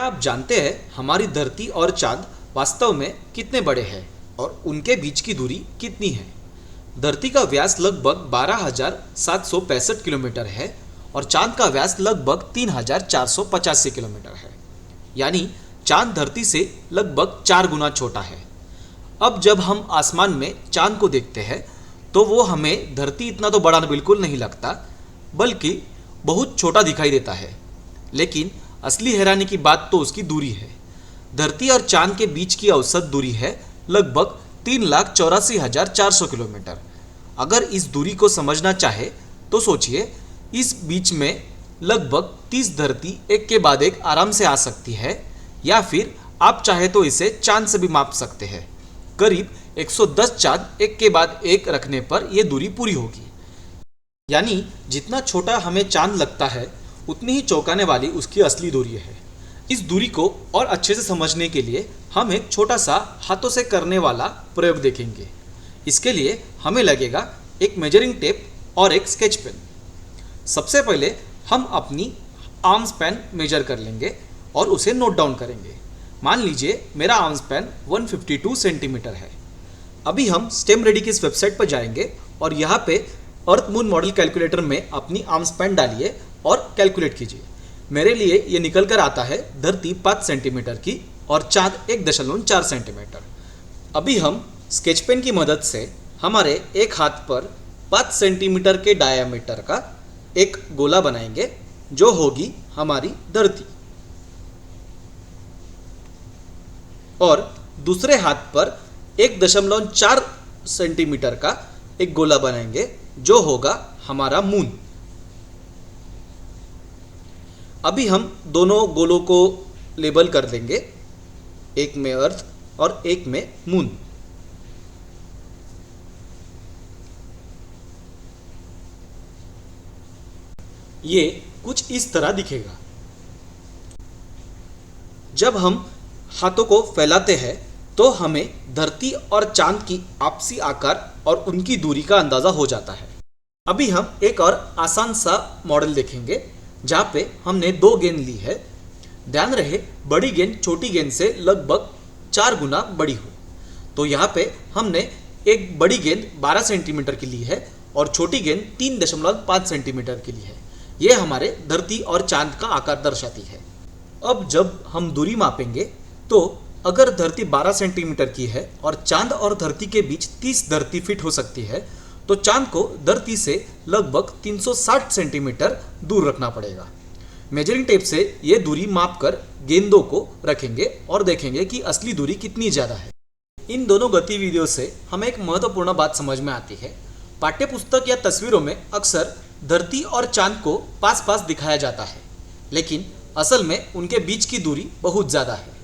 आप जानते हैं हमारी धरती और चांद वास्तव में कितने बड़े हैं और उनके बीच की दूरी कितनी है? धरती का व्यास लगभग 12,765 किलोमीटर है और चांद का व्यास लगभग 3,485 किलोमीटर है। यानी चांद धरती से लगभग 4 गुना छोटा है। अब जब हम आसमान में चांद को देखते हैं तो वो हमें धरती इतना तो बड़ा बिल्कुल नहीं लगता, बल्कि बहुत छोटा दिखाई देता है। लेकिन असली हैरानी की बात तो उसकी दूरी है। धरती और चांद के बीच की औसत दूरी है लगभग 3,84,400 किलोमीटर। अगर इस दूरी को समझना चाहे तो सोचिए, इस बीच में लगभग 30 धरती एक के बाद एक आराम से आ सकती है, या फिर आप चाहे तो इसे चांद से भी माप सकते हैं। करीब 110 चांद एक के बाद एक रखने पर यह दूरी पूरी होगी। यानी जितना छोटा हमें चांद लगता है उतनी ही चौंकाने वाली उसकी असली दूरी है। इस दूरी को और अच्छे से समझने के लिए हम एक छोटा सा हाथों से करने वाला प्रयोग देखेंगे। इसके लिए हमें लगेगा एक मेजरिंग टेप और एक स्केच पेन। सबसे पहले हम अपनी आर्म स्पैन मेजर कर लेंगे और उसे नोट डाउन करेंगे। मान लीजिए मेरा आर्म स्पैन 152 सेंटीमीटर है। अभी हम स्टेम रेडी की इस वेबसाइट पर जाएंगे और यहाँ पे अर्थ मून मॉडल कैलकुलेटर में अपनी आर्म स्पैन डालिए और कैलकुलेट कीजिए। मेरे लिए ये निकल कर आता है धरती 5 सेंटीमीटर की और चांद 1.4 सेंटीमीटर। अभी हम स्केच पेन की मदद से हमारे एक हाथ पर 5 सेंटीमीटर के डायामीटर का एक गोला बनाएंगे, जो होगी हमारी धरती, और दूसरे हाथ पर 1.4 सेंटीमीटर का एक गोला बनाएंगे, जो होगा हमारा मून। अभी हम दोनों गोलों को लेबल कर देंगे, एक में अर्थ और एक में मून। ये कुछ इस तरह दिखेगा। जब हम हाथों को फैलाते हैं तो हमें धरती और चांद की आपसी आकार और उनकी दूरी का अंदाजा हो जाता है। अभी हम एक और आसान सा मॉडल देखेंगे जहाँ पे हमने 2 गेंद ली है। ध्यान रहे बड़ी गेंद छोटी गेंद से लगभग 4 गुना बड़ी हो। तो यहाँ पे हमने एक बड़ी गेंद 12 सेंटीमीटर की ली है और छोटी गेंद 3.5 सेंटीमीटर की ली है। ये हमारे धरती और चांद का आकार दर्शाती है। अब जब हम दूरी मापेंगे तो अगर धरती 12 सेंटीमीटर की है और चांद और धरती के बीच 30 धरती फिट हो सकती है, तो चांद को धरती से लगभग 360 सेंटीमीटर दूर रखना पड़ेगा। मेजरिंग टेप से ये दूरी मापकर गेंदों को रखेंगे और देखेंगे कि असली दूरी कितनी ज़्यादा है। इन दोनों गतिविधियों से हमें एक महत्वपूर्ण बात समझ में आती है। पाठ्यपुस्तक या तस्वीरों में अक्सर धरती और चांद को पास पास दिखाया जाता है, लेकिन असल में उनके बीच की दूरी बहुत ज़्यादा है।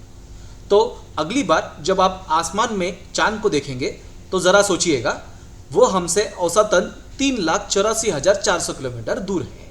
तो अगली बार जब आप आसमान में चांद को देखेंगे तो ज़रा सोचिएगा, वो हमसे औसतन 3,84,400 किलोमीटर दूर है।